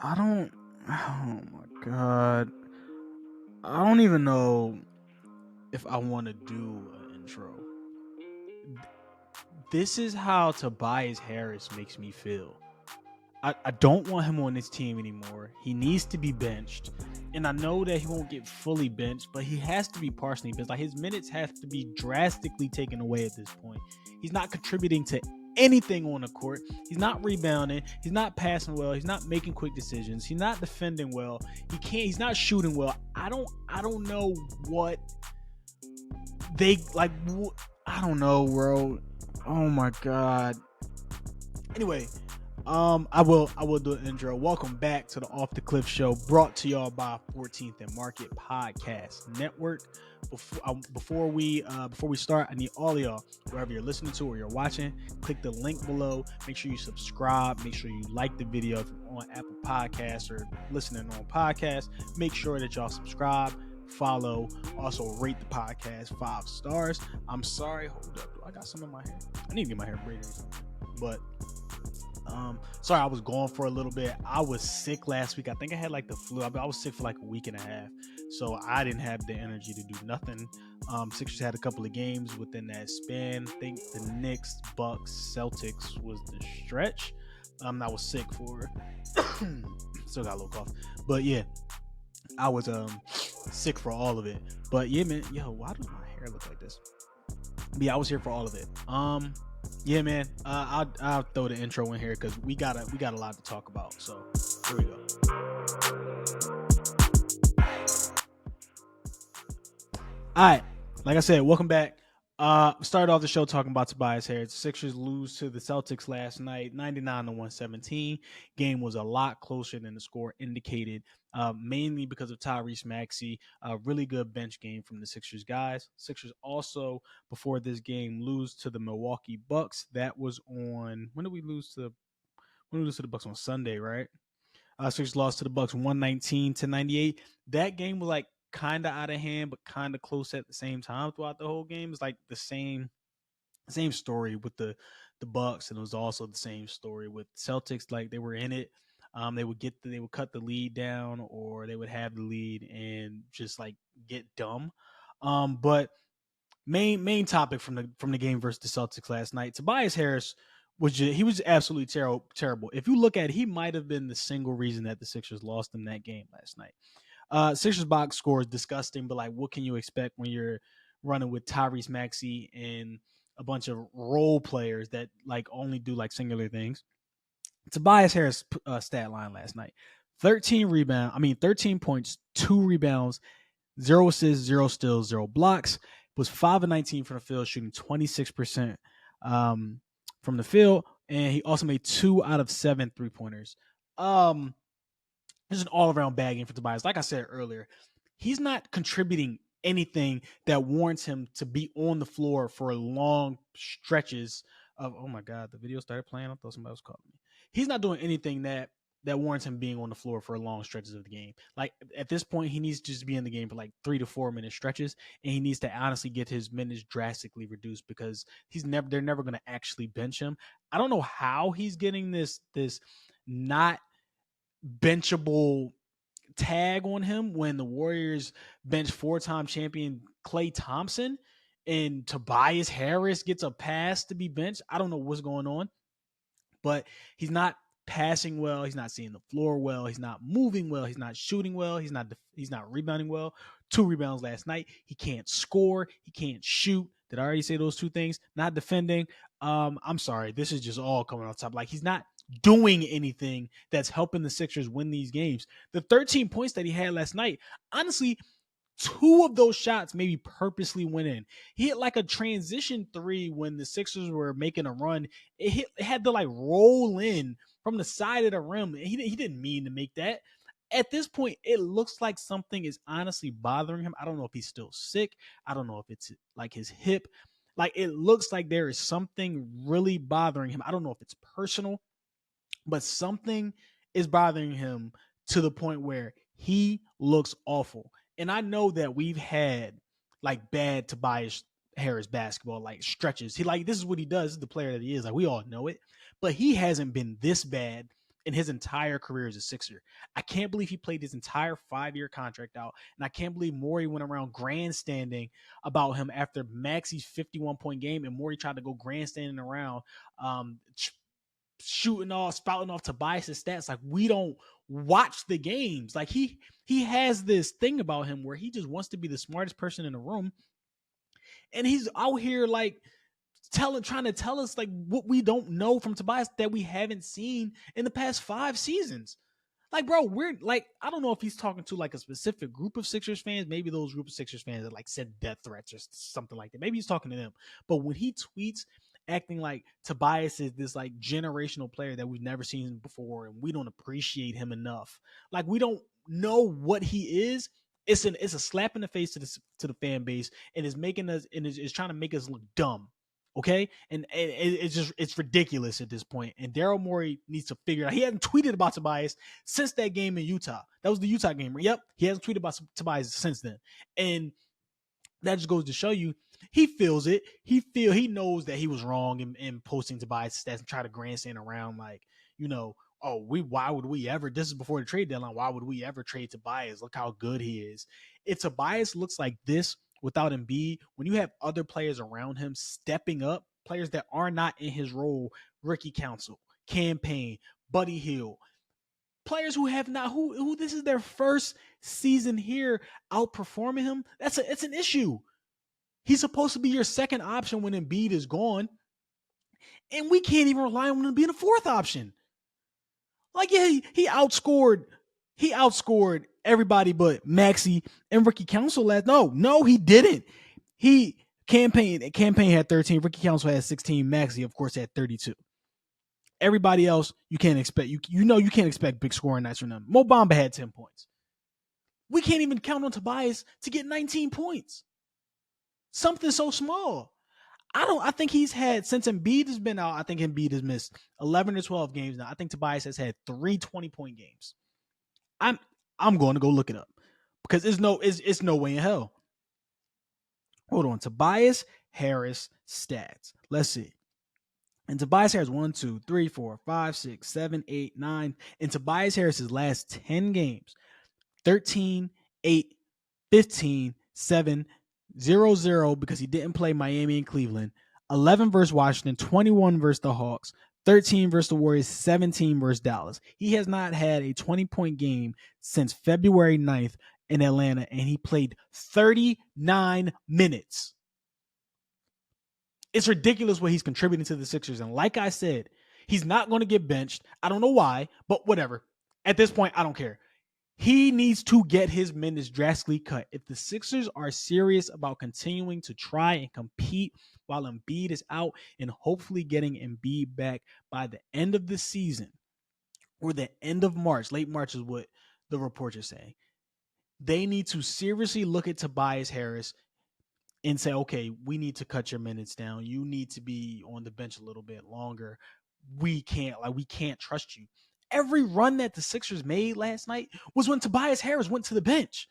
I don't. Oh my god. I don't even know if I want to do an intro. This is how Tobias Harris makes me feel. I don't want him on this team anymore. He needs to be benched. And I know that he won't get fully benched, but he has to be partially benched. Like his minutes have to be drastically taken away at this point. He's not contributing to anything on the court. He's not rebounding. He's not passing well. He's not making quick decisions. He's not defending well. He's not shooting well. I don't know what they like. I don't know, bro. Oh my god. Anyway, I will do an intro. Welcome back to the Off the Cliff Show, brought to y'all by 14th and Market Podcast Network. Before we start, I need all of y'all, wherever you're listening to or you're watching, click the link below. Make sure you subscribe. Make sure you like the video if you're on Apple Podcasts or listening on podcasts. Make sure that y'all subscribe, follow, also rate the podcast 5 stars. I'm sorry, hold up, I got some in my hair. I need to get my hair braided or something, but sorry, I was gone for a little bit. I was sick last week. I think I had like the flu. I was sick for like a week and a half, so I didn't have the energy to do nothing. Sixers had a couple of games within that span. I think the Knicks, Bucks, Celtics was the stretch. I was sick for. Still got a little cough, but yeah, I was sick for all of it. But yeah, man, yo, why does my hair look like this? But yeah, I was here for all of it. Yeah, man. I'll throw the intro in here because we got a lot to talk about. So here we go. All right, like I said, welcome back. Started off the show talking about Tobias Harris. The Sixers lose to the Celtics last night, 99-117. Game was a lot closer than the score indicated, mainly because of Tyrese Maxey. A really good bench game from the Sixers guys. Sixers also, before this game, lose to the Milwaukee Bucks. That was on, when did we lose to the Bucks? On Sunday, right? Sixers lost to the Bucks 119-98. That game was like kind of out of hand, but kind of close at the same time throughout the whole game. It's like the same story with the Bucks, and it was also the same story with Celtics. Like they were in it. They would cut the lead down, or they would have the lead and just like get dumb. But main topic from the game versus the Celtics last night, Tobias Harris he was absolutely terrible. If you look at it, he might have been the single reason that the Sixers lost in that game last night. Sixers box score is disgusting, but like, what can you expect when you're running with Tyrese Maxey and a bunch of role players that like only do like singular things? Tobias Harris stat line last night: 13 points, 2 rebounds, 0 assists, 0 steals, 0 blocks. Was 5 of 19 from the field, shooting 26% from the field, and he also made 2 out of 7 3-pointers. It's an all-around bad game for Tobias. Like I said earlier, he's not contributing anything that warrants him to be on the floor for long stretches of. Oh my god, the video started playing. I thought somebody was calling me. He's not doing anything that warrants him being on the floor for long stretches of the game. Like at this point, he needs to just be in the game for like 3 to 4 minute stretches, and he needs to honestly get his minutes drastically reduced because they're never going to actually bench him. I don't know how he's getting this not benchable tag on him when the Warriors bench 4-time champion Klay Thompson and Tobias Harris gets a pass to be benched. I don't know what's going on, but he's not passing well. He's not seeing the floor well. He's not moving well. He's not shooting well. He's not rebounding well. 2 rebounds last night. He can't score. He can't shoot. Did I already say those 2 things? Not defending. I'm sorry. This is just all coming off top. Like he's not doing anything that's helping the Sixers win these games. The 13 points that he had last night, honestly, 2 of those shots maybe purposely went in. He hit like a transition 3 when the Sixers were making a run. It had to like roll in from the side of the rim. He didn't mean to make that. At this point, it looks like something is honestly bothering him. I don't know if he's still sick. I don't know if it's like his hip. Like it looks like there is something really bothering him. I don't know if it's personal, but something is bothering him to the point where he looks awful. And I know that we've had like bad Tobias Harris basketball, like stretches. This is what he does. This is the player that he is. Like we all know it, but he hasn't been this bad in his entire career as a Sixer. I can't believe he played his entire 5-year contract out, and I can't believe Morey went around grandstanding about him after Maxey's 51-point game, and Morey tried to go grandstanding around, shooting off, spouting off Tobias' stats. Like, we don't watch the games. Like, he has this thing about him where he just wants to be the smartest person in the room, and he's out here like trying to tell us like what we don't know from Tobias that we haven't seen in the past 5 seasons. Like, bro, we're like, I don't know if he's talking to like a specific group of Sixers fans. Maybe those group of Sixers fans that like said death threats or something like that. Maybe he's talking to them. But when he tweets acting like Tobias is this like generational player that we've never seen before and we don't appreciate him enough, like we don't know what he is, it's a slap in the face to the fan base, and is making us, and is trying to make us look dumb. Okay, and it's ridiculous at this point. And Daryl Morey needs to figure it out. He hasn't tweeted about Tobias since that game in Utah. That was the Utah game. Yep, he hasn't tweeted about Tobias since then. And that just goes to show you he feels it. He knows that he was wrong in posting Tobias stats and try to grandstand around like, why would we ever? This is before the trade deadline. Why would we ever trade Tobias? Look how good he is. If Tobias looks like this without Embiid, when you have other players around him stepping up, players that are not in his role, Ricky Council, Campaign, Buddy Hield, players who have not, who this is their first season here outperforming him, it's an issue. He's supposed to be your second option when Embiid is gone, and we can't even rely on him to be the fourth option. Like, yeah, he outscored everybody but Maxey and Ricky Council last. No, he didn't. Campaign had 13, Ricky Council had 16, Maxey, of course, had 32. Everybody else, you can't expect. You can't expect big scoring nights from them. Mo Bamba had 10 points. We can't even count on Tobias to get 19 points. Something so small. I think he's had, since Embiid has been out, I think Embiid has missed 11 or 12 games now. I think Tobias has had 3 20-point games. I'm going to go look it up because it's no way in hell. Hold on. Tobias Harris stats. Let's see. And Tobias Harris 1, 2, 3, 4, 5, 6, 7, 8, 9. In Tobias Harris's last 10 games, 13, 8, 15, 7, 0, 0 because he didn't play Miami and Cleveland, 11 versus Washington, 21 versus the Hawks, 13 versus the Warriors, 17 versus Dallas. He has not had a 20-point game since February 9th in Atlanta, and he played 39 minutes. It's ridiculous what he's contributing to the Sixers. And like I said, he's not going to get benched. I don't know why, but whatever. At this point, I don't care. He needs to get his minutes drastically cut. If the Sixers are serious about continuing to try and compete while Embiid is out and hopefully getting Embiid back by the end of the season or the end of March, late March is what the reports are saying, they need to seriously look at Tobias Harris and say, okay, we need to cut your minutes down. You need to be on the bench a little bit longer. We can't trust you. Every run that the Sixers made last night was when Tobias Harris went to the bench.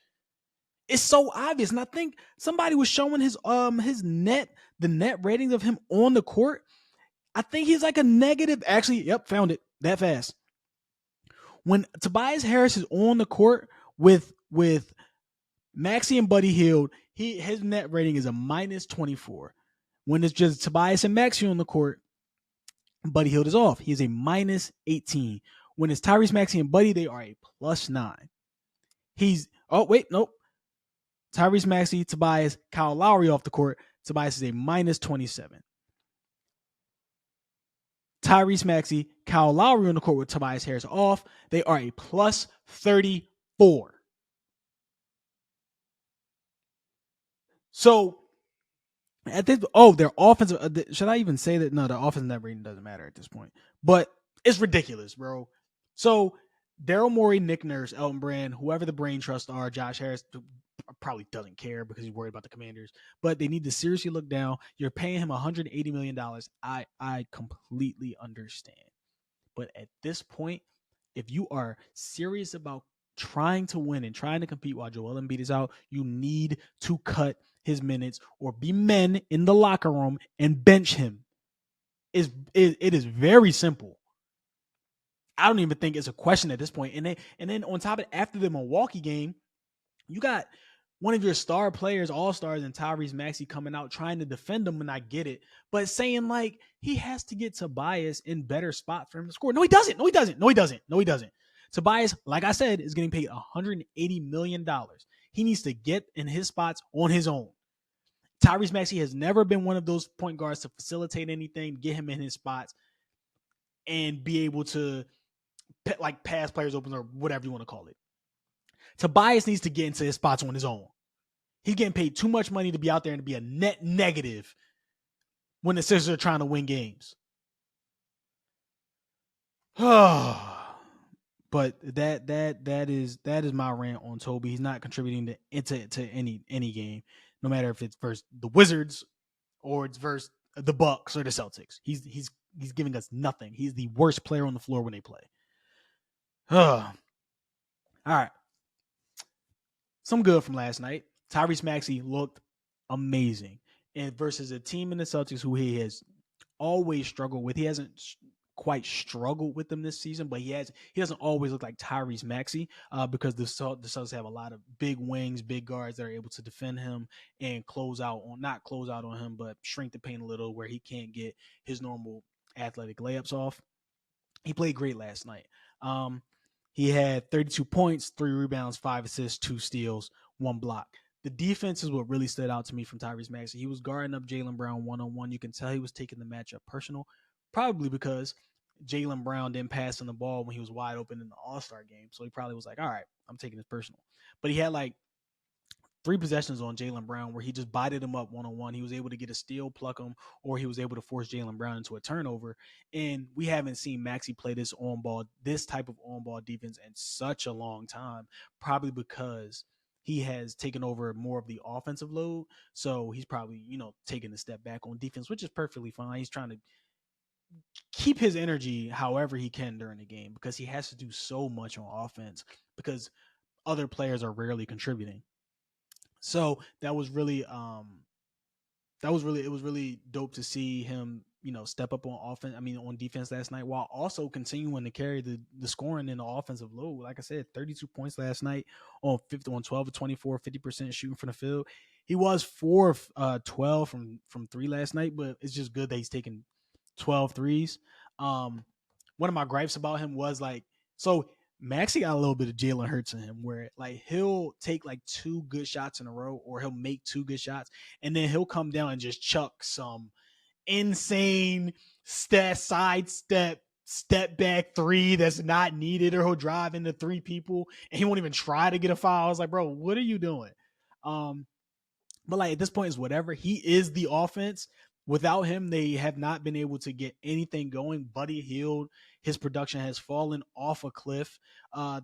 It's so obvious. And I think somebody was showing the net ratings of him on the court. I think he's like a negative. Actually, yep, found it that fast. When Tobias Harris is on the court with Maxey and Buddy Hield, his net rating is a -24. When it's just Tobias and Maxey on the court, Buddy Hield is off. He is a -18. When it's Tyrese Maxey and Buddy, they are a +9. Tyrese Maxey, Tobias, Kyle Lowry off the court. Tobias is a -27. Tyrese Maxey, Kyle Lowry on the court with Tobias Harris off. They are a +34. So at this, their offensive. Should I even say that? No, the offensive net rating doesn't matter at this point. But it's ridiculous, bro. So Daryl Morey, Nick Nurse, Elton Brand, whoever the brain trust are, Josh Harris probably doesn't care because he's worried about the Commanders. But they need to seriously look down. You're paying him $180 million. I completely understand. But at this point, if you are serious about trying to win and trying to compete while Joel Embiid is out, you need to cut his minutes or be men in the locker room and bench him. It is very simple. I don't even think it's a question at this point. And then on top of it, after the Milwaukee game, you got one of your star players, all stars, and Tyrese Maxey coming out trying to defend him, and I get it, but saying like he has to get Tobias in better spot for him to score. No, he doesn't. No, he doesn't. No, he doesn't. No, he doesn't. Tobias, like I said, is getting paid $180 million. He needs to get in his spots on his own. Tyrese Maxey has never been one of those point guards to facilitate anything, get him in his spots, and be able to like pass players open or whatever you want to call it. Tobias needs to get into his spots on his own. He's getting paid too much money to be out there and to be a net negative when the Sixers are trying to win games. But that is my rant on Toby. He's not contributing to any game, no matter if it's versus the Wizards or it's versus the Bucks or the Celtics. He's giving us nothing. He's the worst player on the floor when they play. All right. Some good from last night. Tyrese Maxey looked amazing. And versus a team in the Celtics who he has always struggled with. He hasn't quite struggled with them this season, but he doesn't always look like Tyrese Maxey because the Celtics have a lot of big wings, big guards that are able to defend him and not close out on him, but shrink the paint a little where he can't get his normal athletic layups off. He played great last night. He had 32 points, 3 rebounds, 5 assists, 2 steals, 1 block. The defense is what really stood out to me from Tyrese Maxey. He was guarding up Jaylen Brown one-on-one. You can tell he was taking the matchup personal, probably because Jaylen Brown didn't pass on the ball when he was wide open in the All-Star game. So he probably was like, all right, I'm taking this personal. But he had like 3 possessions on Jaylen Brown where he just bided him up one-on-one. He was able to get a steal, pluck him, or he was able to force Jaylen Brown into a turnover. And we haven't seen Maxey play this type of on-ball defense in such a long time, probably because he has taken over more of the offensive load. So he's probably, taking a step back on defense, which is perfectly fine. He's trying to keep his energy however he can during the game because he has to do so much on offense because other players are rarely contributing. So it was really dope to see him, step up on defense last night while also continuing to carry the scoring in the offensive load. Like I said, 32 points last night on 12 to 24, 50% shooting from the field. He was 4 of 12 from 3 last night, but it's just good that he's taking 12 threes. One of my gripes about him was Maxey got a little bit of Jalen Hurts in him where like he'll take like 2 good shots in a row or he'll make 2 good shots and then he'll come down and just chuck some insane step back 3 that's not needed, or he'll drive into 3 people and he won't even try to get a foul. I was like, bro, what are you doing? But like at this point, it's whatever. He is the offense. Without him, they have not been able to get anything going. Buddy Hield, his production has fallen off a cliff.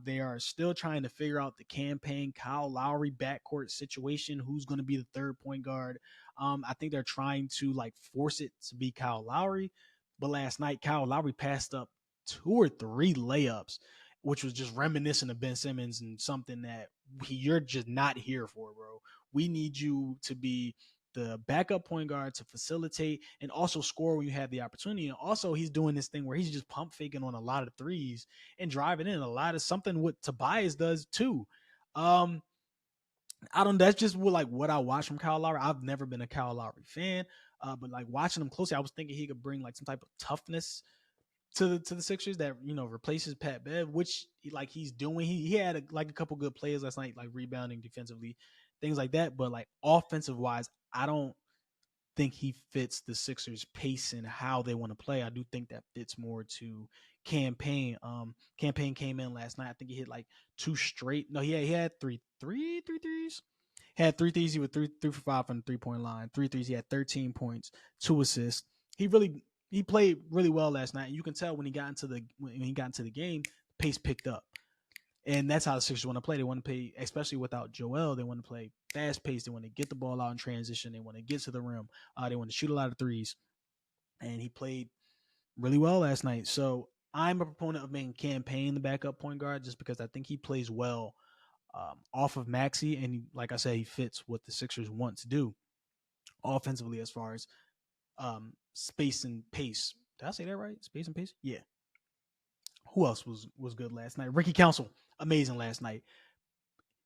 They are still trying to figure out the campaign Kyle Lowry backcourt situation. Who's going to be the third point guard? I think they're trying to like force it to be Kyle Lowry. But last night, Kyle Lowry passed up 2 or 3 layups, which was just reminiscent of Ben Simmons and something that you're just not here for, bro. We need you to be the backup point guard to facilitate and also score when you have the opportunity. And also he's doing this thing where he's just pump faking on a lot of threes and driving in a lot of something what Tobias does too. That's just what I watch from Kyle Lowry. I've never been a Kyle Lowry fan, but like watching him closely, I was thinking he could bring like some type of toughness to the Sixers that replaces Pat Bev, which he's doing. He had a couple good plays last night, like rebounding defensively, things like that. But like offensive wise, I don't think he fits the Sixers' pace and how they want to play. I do think that fits more to Campaign. Campaign came in last night. I think he hit like 2 straight. No, he had three threes. Had 3 threes. He was 3 for 5 from the 3-point line. 3 threes. He had 13 points, 2 assists. He played really well last night. And you can tell when he got into the game, pace picked up. And that's how the Sixers want to play. They want to play, especially without Joel, they want to play fast paced. They want to get the ball out in transition. They want to get to the rim. They want to shoot a lot of threes. And he played really well last night. So I'm a proponent of making Campaign the backup point guard just because I think he plays well off of Maxey. And like I said, he fits what the Sixers want to do offensively as far as space and pace. Did I say that right? Space and pace? Yeah. who else was good last night? Ricky Council, amazing last night.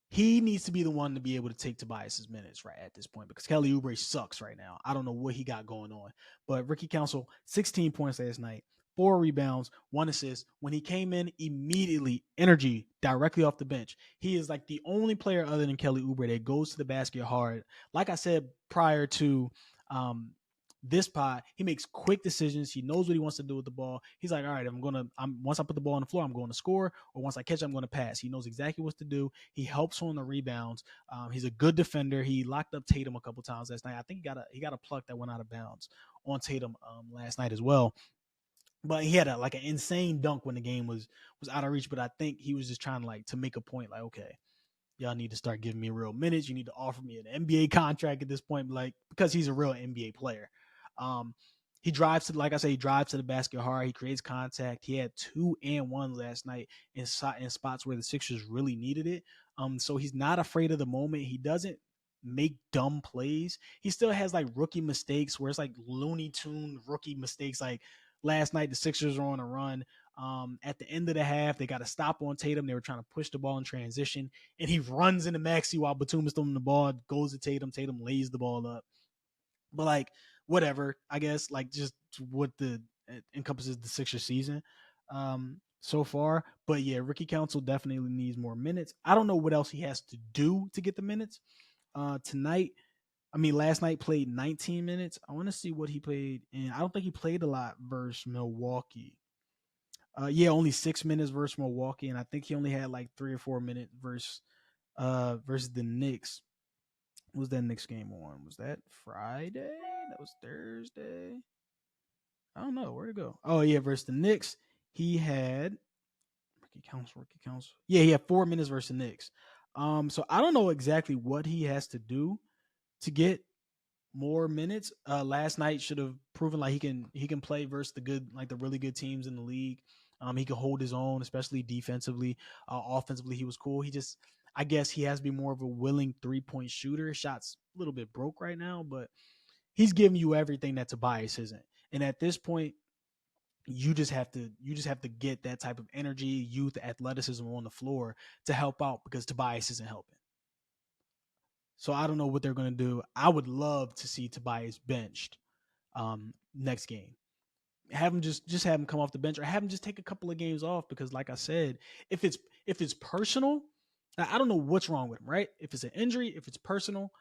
He needs to be the one to be able to take Tobias's minutes right at this point because Kelly Oubre sucks right now. I don't know what he got going on. But Ricky Council, 16 points last night, 4 rebounds, 1 assist. When he came in, immediately energy directly off the bench. He is like the only player other than Kelly Oubre that goes to the basket hard. Like I said prior to this pod, he makes quick decisions. He knows what he wants to do with the ball. He's like, all right, once I put the ball on the floor, I'm going to score, or once I catch it, I'm going to pass. He knows exactly what to do. He helps on the rebounds. He's a good defender. He locked up Tatum a couple times last night. I think he got a pluck that went out of bounds on Tatum last night as well. But he had an insane dunk when the game was out of reach. But I think he was just trying to make a point, like, okay, y'all need to start giving me real minutes. You need to offer me an NBA contract at this point, because he's a real NBA player. He drives to the basket hard. He creates contact. He had 2 and 1 last night in spots where the Sixers really needed it. So he's not afraid of the moment. He doesn't make dumb plays. He still has rookie mistakes where it's Looney Tune rookie mistakes. Like last night, the Sixers are on a run. At the end of the half, they got a stop on Tatum. They were trying to push the ball in transition, and he runs into Maxey while Batum is throwing the ball, goes to Tatum. Tatum lays the ball up. But whatever, I guess, just what it encompasses the Sixers season so far. But yeah, Ricky Council definitely needs more minutes. I don't know what else he has to do to get the minutes. Last night played 19 minutes. I want to see what he played, and I don't think he played a lot versus Milwaukee. Only 6 minutes versus Milwaukee, and I think he only had 3 or 4 minutes versus the Knicks. What was that Knicks game on? Was that Friday? That was Thursday. I don't know. Where'd it go? Oh, yeah, versus the Knicks. He had Ricky Council. Yeah, he had 4 minutes versus the Knicks. So I don't know exactly what he has to do to get more minutes. Last night should have proven he can play versus the really good teams in the league. He can hold his own, especially defensively. Offensively, he was cool. I guess he has to be more of a willing 3-point shooter. His shot's a little bit broke right now, but he's giving you everything that Tobias isn't. And at this point, you just have to get that type of energy, youth, athleticism on the floor to help out because Tobias isn't helping. So I don't know what they're going to do. I would love to see Tobias benched next game. Have him just have him come off the bench, or have him just take a couple of games off, because like I said, if it's personal, I don't know what's wrong with him, right? If it's an injury, if it's personal,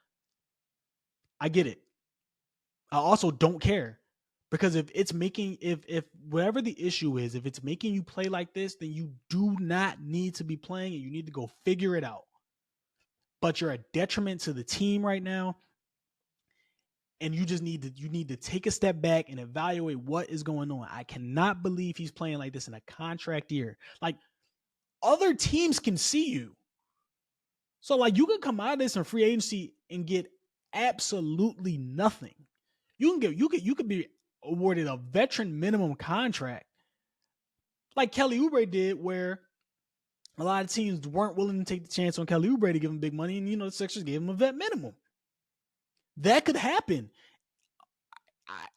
I get it. I also don't care, because if whatever the issue is, if it's making you play like this, then you do not need to be playing, and you need to go figure it out. But you're a detriment to the team right now, and you need to take a step back and evaluate what is going on. I cannot believe he's playing like this in a contract year. Other teams can see you. So you could come out of this in free agency and get absolutely nothing. You could be awarded a veteran minimum contract like Kelly Oubre did, where a lot of teams weren't willing to take the chance on Kelly Oubre to give him big money, and the Sixers gave him a vet minimum. That could happen.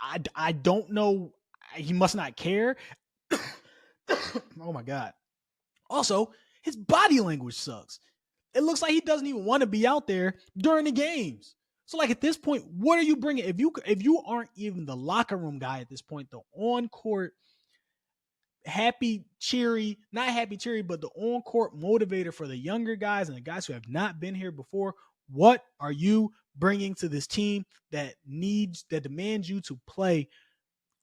I don't know. He must not care. Oh my God. Also, his body language sucks. It looks like he doesn't even want to be out there during the games. So at this point, what are you bringing? If you aren't even the locker room guy at this point, the on-court happy, cheery, not happy, cheery, but the on-court motivator for the younger guys and the guys who have not been here before, what are you bringing to this team that demands you to play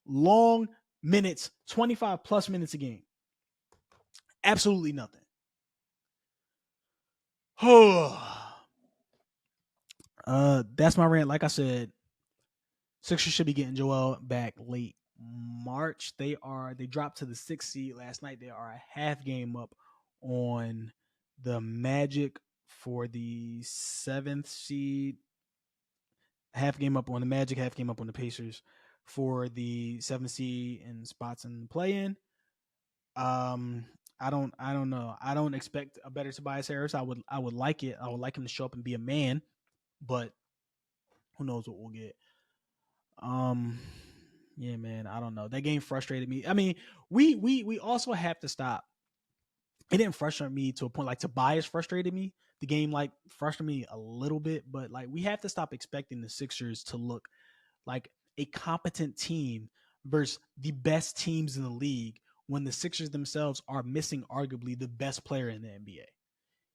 long minutes, 25 plus minutes a game? Absolutely nothing. That's my rant. Like I said, Sixers should be getting Joel back late March. They dropped to the 6th seed last night. They are a half game up on the Magic for the 7th seed. Half game up on the Magic, half game up on the Pacers for the 7th seed and spots in the play-in. I don't know. I don't expect a better Tobias Harris. I would like it. I would like him to show up and be a man, but who knows what we'll get. Yeah, man. I don't know. That game frustrated me. I mean, we also have to stop. It didn't frustrate me to a point like Tobias frustrated me. The game like frustrated me a little bit, but like we have to stop expecting the Sixers to look like a competent team versus the best teams in the league when the Sixers themselves are missing arguably the best player in the NBA.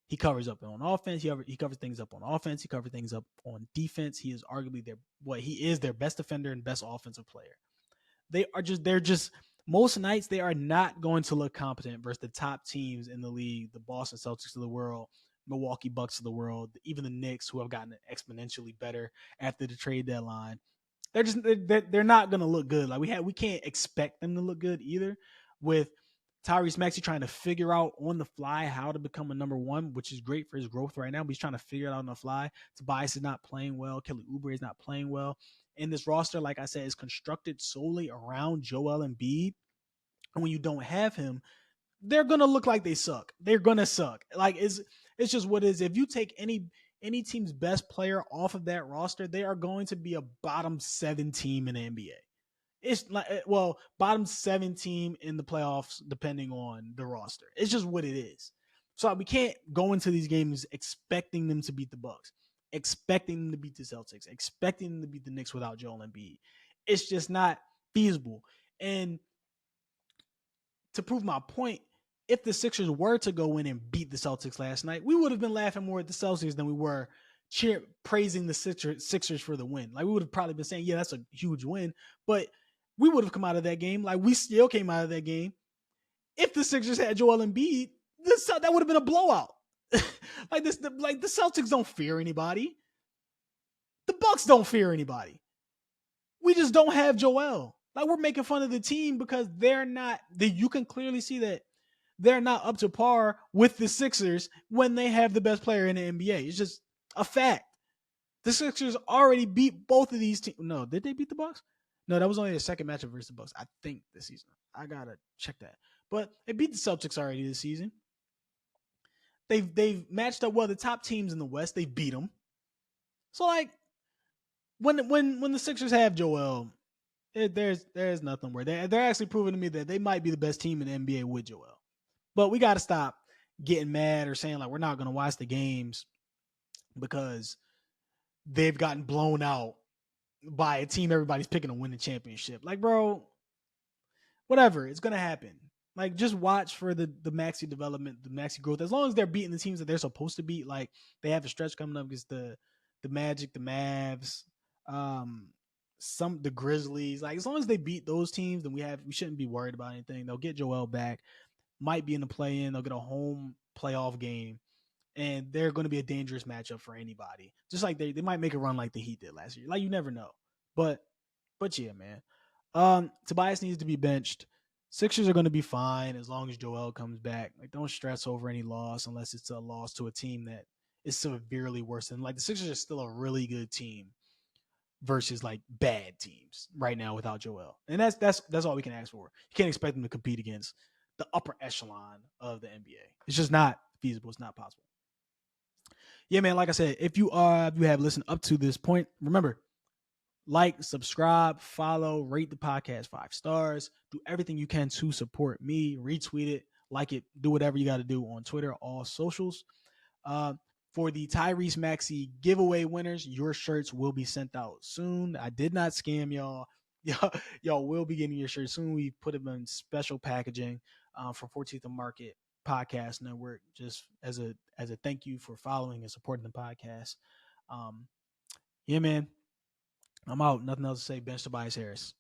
He covers up on offense. He covers things up on offense. He covers things up on defense. He is arguably he is their best defender and best offensive player. They're just most nights they are not going to look competent versus the top teams in the league, the Boston Celtics of the world, Milwaukee Bucks of the world, even the Knicks, who have gotten exponentially better after the trade deadline. They're not going to look good. Like we can't expect them to look good either. With Tyrese Maxey trying to figure out on the fly how to become a number one, which is great for his growth right now, but he's trying to figure it out on the fly. Tobias is not playing well. Kelly Oubre is not playing well. And this roster, like I said, is constructed solely around Joel Embiid. And when you don't have him, they're gonna look like they suck. They're gonna suck. Like it's just what it is. If you take any team's best player off of that roster, they are going to be a bottom 7 team in the NBA. It's like bottom 7 team in the playoffs, depending on the roster. It's just what it is. So we can't go into these games expecting them to beat the Bucks, expecting them to beat the Celtics, expecting them to beat the Knicks without Joel Embiid. It's just not feasible. And to prove my point, if the Sixers were to go in and beat the Celtics last night, we would have been laughing more at the Celtics than we were praising the Sixers for the win. Like we would have probably been saying, yeah, that's a huge win, but we would have come out of that game like we still came out of that game. If the Sixers had Joel Embiid, that would have been a blowout. Like the Celtics don't fear anybody. The Bucks don't fear anybody. We just don't have Joel. Like we're making fun of the team because they're not. You can clearly see that they're not up to par with the Sixers when they have the best player in the NBA. It's just a fact. The Sixers already beat both of these teams. No, did they beat the Bucks? No, that was only the second matchup versus the Bucks, I think, this season. I gotta check that. But they beat the Celtics already this season. They've matched up well. The top teams in the West, they beat them. So like when the Sixers have Joel, there's nothing where they're actually proving to me that they might be the best team in the NBA with Joel. But we got to stop getting mad or saying like we're not going to watch the games because they've gotten blown out by a team everybody's picking to win the championship. Like, bro, whatever, it's going to happen. Like, just watch for the Maxey development, the Maxey growth. As long as they're beating the teams that they're supposed to beat, like they have a stretch coming up against the Magic, the Mavs, the Grizzlies. Like, as long as they beat those teams, then we shouldn't be worried about anything. They'll get Joel back. Might be in the play-in. They'll get a home playoff game, and they're going to be a dangerous matchup for anybody. Just like they might make a run like the Heat did last year. Like, you never know. But yeah, man. Tobias needs to be benched. Sixers are going to be fine as long as Joel comes back. Like, don't stress over any loss unless it's a loss to a team that is severely worse than. Like, the Sixers are still a really good team versus like bad teams right now without Joel, and that's all we can ask for. You can't expect them to compete against the upper echelon of the NBA. It's just not feasible. It's not possible. Yeah, man. Like I said, if you have listened up to this point, remember, like, subscribe, follow, rate the podcast 5 stars. Do everything you can to support me. Retweet it, like it, do whatever you got to do on Twitter, all socials. For the Tyrese Maxey giveaway winners, your shirts will be sent out soon. I did not scam y'all. Y'all will be getting your shirts soon. We put them in special packaging from 14th and Market Podcast Network, just as a thank you for following and supporting the podcast. Yeah, man. I'm out. Nothing else to say. Bench Tobias Harris.